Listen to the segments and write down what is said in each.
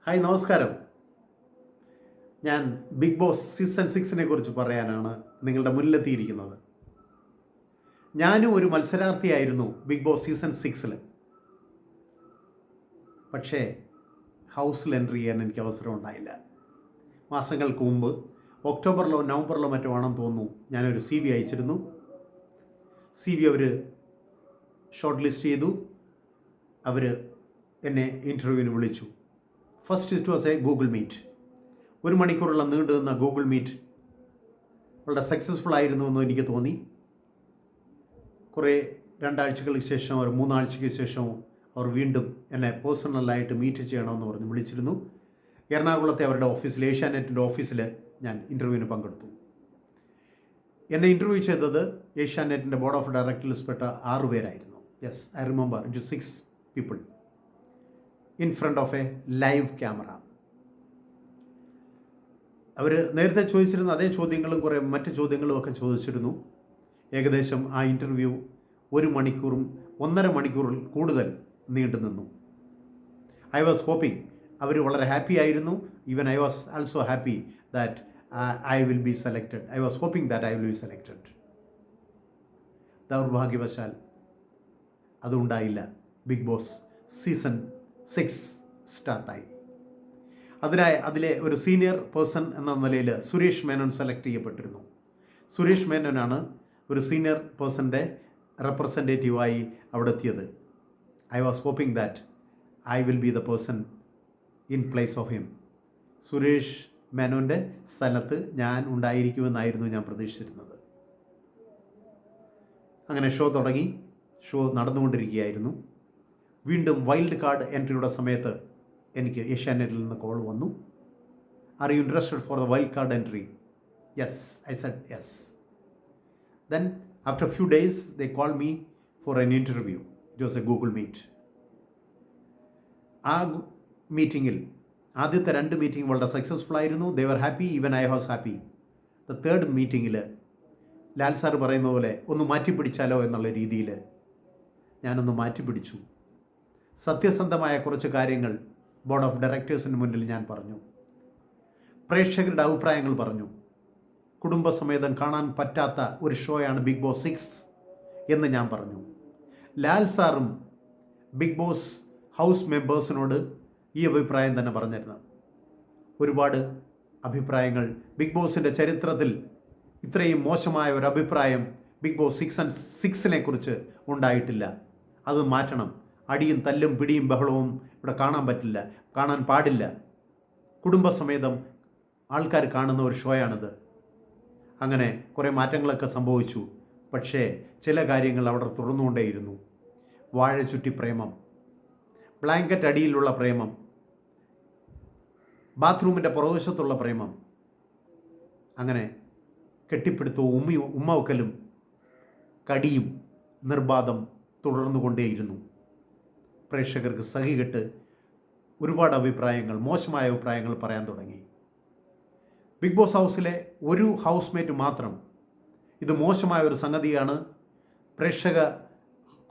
Hi നമസ്കാരം. ഞാൻ big Boss season 6നെ കുറിച്ച് പറയാനാണ് നിങ്ങളുടെ മുന്നിലെത്തിയിരിക്കുന്നത്. ഞാനും ഒരു മത്സരാർത്ഥിയായിരുന്നു ബിഗ് ബോസ് സീസൺ 6ൽ. പക്ഷേ ഹൗസിൽ എൻട്രി ചെയ്യാൻ എനിക്ക് അവസരം ഉണ്ടായില്ല. മാസങ്ങൾക്ക് മുമ്പ് ഒക്ടോബറിലോ നവംബറിലോ മറ്റോ ആണെന്ന് തോന്നുന്നു, ഞാനൊരു CV അയച്ചിരുന്നു. CV അവർ ഷോർട്ട് ലിസ്റ്റ് ചെയ്തു. അവർ എന്നെ ഇൻ്റർവ്യൂവിന് വിളിച്ചു. First it was a Google Meet. 1 മണിക്കൂറോളം നീണ്ടു നിന്ന ഗൂഗിൾ മീറ്റ് വളരെ സക്സസ്ഫുൾ ആയിരുന്നു എന്ന് എനിക്ക് തോന്നി. കുറേ 2 ആഴ്ചകൾക്ക് ശേഷം, ഒരു 3 ആഴ്ചയ്ക്ക് ശേഷം അവർ വീണ്ടും എന്നെ പേഴ്സണലായിട്ട് മീറ്റ് ചെയ്യണമെന്ന് പറഞ്ഞ് വിളിച്ചിരുന്നു. എറണാകുളത്തെ അവരുടെ ഓഫീസിൽ, ഏഷ്യാനെറ്റിൻ്റെ ഓഫീസിൽ ഞാൻ ഇൻ്റർവ്യൂവിന് പങ്കെടുത്തു. എന്നെ ഇൻ്റർവ്യൂ ചെയ്തത് ഏഷ്യാനെറ്റിൻ്റെ ബോർഡ് ഓഫ് ഡയറക്ടേഴ്സിൽപ്പെട്ട 6 പേരായിരുന്നു. Yes, I remember it 6 people in front of a live camera. അവർ നേരത്തെ ചോദിച്ചിരുന്ന അതേ ചോദ്യങ്ങളും കുറേ മറ്റ് ചോദ്യങ്ങളും ഒക്കെ ചോദിച്ചിരുന്നു. ഏകദേശം ആ ഇൻ്റർവ്യൂ 1 മണിക്കൂറും 1.5 മണിക്കൂറിൽ കൂടുതൽ നീണ്ടു നിന്നു. ഐ വാസ് ഹോപ്പിംഗ്, അവർ വളരെ ഹാപ്പി ആയിരുന്നു. Even I was also happy that I will be selected. I was hoping that I will be selected. ദൗർഭാഗ്യവശാൽ അതുണ്ടായില്ല. ബിഗ് ബോസ് സീസൺ 6 സ്റ്റാർട്ടായി. അതിലെ ഒരു സീനിയർ പേഴ്സൺ എന്ന നിലയിൽ സുരേഷ് മേനോൻ സെലക്ട് ചെയ്യപ്പെട്ടിരുന്നു. സുരേഷ് മേനോനാണ് ഒരു സീനിയർ പേഴ്സൻ്റെ റെപ്രസെൻറ്റേറ്റീവായി അവിടെ എത്തിയത്. I was hoping that I will be the person in place of him. Suresh മേനോൻ്റെ സ്ഥലത്ത് ഞാൻ ഉണ്ടായിരിക്കുമെന്നായിരുന്നു ഞാൻ പ്രതീക്ഷിച്ചിരുന്നത്. അങ്ങനെ ഷോ തുടങ്ങി. ഷോ നടന്നുകൊണ്ടിരിക്കുകയായിരുന്നു. വീണ്ടും വൈൽഡ് കാർഡ് എൻട്രിയുടെ സമയത്ത് എനിക്ക് ഏഷ്യാനെറ്റിൽ നിന്ന് കോൾ വന്നു. Are you interested for the wild card entry? Yes, I said yes. Then after few days they call me for an interview. It was a Google meet. ആ മീറ്റിങ്ങിൽ ആദ്യത്തെ 2 meeting വളരെ successful ആയിരുന്നു. They were happy, even I was happy. The 3rd മീറ്റിങ്ങിൽ Lal sir പറയുന്ന പോലെ ഒന്ന് മാറ്റിപ്പിടിച്ചാലോ എന്നുള്ള രീതിയിൽ ഞാനൊന്ന് മാറ്റിപ്പിടിച്ചു. സത്യസന്ധമായ കുറച്ച് കാര്യങ്ങൾ ബോർഡ് ഓഫ് ഡയറക്ടേഴ്സിന് മുന്നിൽ ഞാൻ പറഞ്ഞു. പ്രേക്ഷകരുടെ അഭിപ്രായങ്ങൾ പറഞ്ഞു. കുടുംബസമേതം കാണാൻ പറ്റാത്ത ഒരു ഷോയാണ് ബിഗ് ബോസ് 6 എന്ന് ഞാൻ പറഞ്ഞു. ലാൽ സാറും ബിഗ് ബോസ് ഹൗസ് മെമ്പേഴ്സിനോട് ഈ അഭിപ്രായം തന്നെ പറഞ്ഞിരുന്നു. ഒരുപാട് അഭിപ്രായങ്ങൾ, ബിഗ് ബോസിൻ്റെ ചരിത്രത്തിൽ ഇത്രയും മോശമായ ഒരു അഭിപ്രായം ബിഗ് ബോസ് സീസൺ 6നെ കുറിച്ച് ഉണ്ടായിട്ടില്ല. അത് മാറ്റണം. അടിയും തല്ലും പിടിയും ബഹളവും ഇവിടെ കാണാൻ പാടില്ല. കുടുംബസമേതം ആൾക്കാർ കാണുന്ന ഒരു ഷോയാണിത്. അങ്ങനെ കുറേ മാറ്റങ്ങളൊക്കെ സംഭവിച്ചു. പക്ഷേ ചില കാര്യങ്ങൾ അവിടെ തുടർന്നുകൊണ്ടേയിരുന്നു. വാഴ ചുറ്റി പ്രേമം, ബ്ലാങ്കറ്റ് അടിയിലുള്ള പ്രേമം, ബാത്റൂമിൻ്റെ പുറകുവശത്തുള്ള പ്രേമം, അങ്ങനെ കെട്ടിപ്പിടുത്തവും ഉമ്മവക്കലും കടിയും നിർബാധം തുടർന്നുകൊണ്ടേയിരുന്നു. പ്രേക്ഷകർക്ക് സഹികെട്ട് ഒരുപാട് അഭിപ്രായങ്ങൾ, മോശമായ അഭിപ്രായങ്ങൾ പറയാൻ തുടങ്ങി. ബിഗ് ബോസ് ഹൗസിലെ ഒരു ഹൗസ്മേറ്റ് മാത്രം ഇത് മോശമായ ഒരു സംഗതിയാണ്,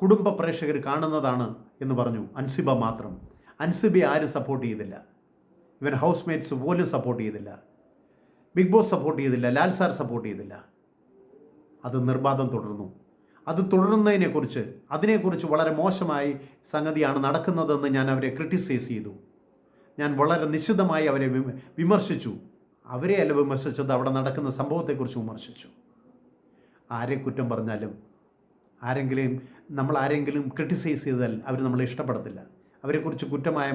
കുടുംബ പ്രേക്ഷകർ കാണുന്നതാണ് എന്ന് പറഞ്ഞു. അൻസിബ മാത്രം. അൻസിബയെ ആരും സപ്പോർട്ട് ചെയ്തില്ല. ഇവൻ ഹൗസ്മേറ്റ്സ് പോലും സപ്പോർട്ട് ചെയ്തില്ല. ബിഗ് ബോസ് സപ്പോർട്ട് ചെയ്തില്ല. ലാൽ സാർ സപ്പോർട്ട് ചെയ്തില്ല. അത് നിർബാധം തുടർന്നു. അത് അതിനെക്കുറിച്ച് വളരെ മോശമായി സംഗതിയാണ് നടക്കുന്നതെന്ന് ഞാൻ അവരെ ക്രിട്ടിസൈസ് ചെയ്തു. ഞാൻ വളരെ നിശിതമായി അവരെ വിമർശിച്ചു. അവരെയല്ല വിമർശിച്ചത്, അവിടെ നടക്കുന്ന സംഭവത്തെക്കുറിച്ച് വിമർശിച്ചു. ആരെ കുറ്റം പറഞ്ഞാലും നമ്മൾ ആരെങ്കിലും ക്രിട്ടിസൈസ് ചെയ്താൽ അവർ നമ്മളെ ഇഷ്ടപ്പെടത്തില്ല. അവരെക്കുറിച്ച്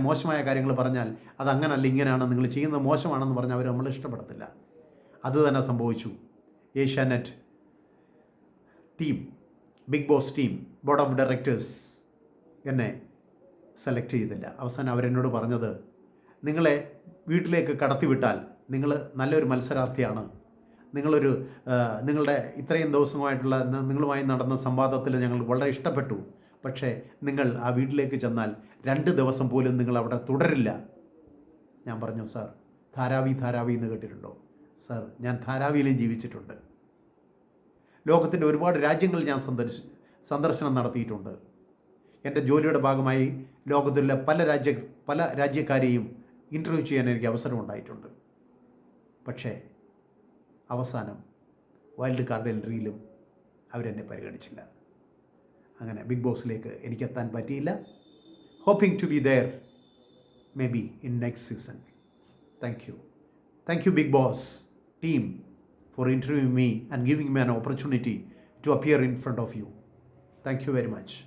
മോശമായ കാര്യങ്ങൾ പറഞ്ഞാൽ അത് അങ്ങനല്ല, ഇങ്ങനെയാണ്, നിങ്ങൾ ചെയ്യുന്നത് മോശമാണെന്ന് പറഞ്ഞാൽ അവർ നമ്മളെ ഇഷ്ടപ്പെടത്തില്ല. അതുതന്നെ സംഭവിച്ചു. Asianet team, Big Boss team, board of directors എന്നെ സെലക്ട് ചെയ്തില്ല. അവസാനം അവരെന്നോട് പറഞ്ഞത്, നിങ്ങളെ വീട്ടിലേക്ക് കടത്തിവിട്ടാൽ നിങ്ങൾ നല്ലൊരു മത്സരാർത്ഥിയാണ്, നിങ്ങളുടെ ഇത്രയും ദിവസമായിട്ടുള്ള നിങ്ങളുമായി നടന്ന സംവാദത്തിൽ ഞങ്ങൾ വളരെ ഇഷ്ടപ്പെട്ടു, പക്ഷേ നിങ്ങൾ ആ വീട്ടിലേക്ക് ചെന്നാൽ 2 ദിവസം പോലും നിങ്ങൾ അവിടെ തുടരില്ല. ഞാൻ പറഞ്ഞു, സാർ ധാരാവി എന്ന് കേട്ടിട്ടുണ്ടോ? സാർ, ഞാൻ ധാരാവിയിലും ജീവിച്ചിട്ടുണ്ട്. ലോകത്തിൻ്റെ ഒരുപാട് രാജ്യങ്ങൾ ഞാൻ സന്ദർശനം നടത്തിയിട്ടുണ്ട്. എൻ്റെ ജോലിയുടെ ഭാഗമായി ലോകത്തിലെ പല രാജ്യക്കാരെയും ഇൻ്റർവ്യൂ ചെയ്യാൻ എനിക്ക് അവസരം ഉണ്ടായിട്ടുണ്ട്. പക്ഷേ അവസാനം വൈൽഡ് കാർഡ് എൻട്രിയിലും അവരെന്നെ പരിഗണിച്ചില്ല. അങ്ങനെ ബിഗ് ബോസിലേക്ക് എനിക്കെത്താൻ പറ്റിയില്ല. Hoping to be there may be in next season. Thank you. Thank you, Big Boss team, for interviewing me and giving me an opportunity to appear in front of you. Thank you very much.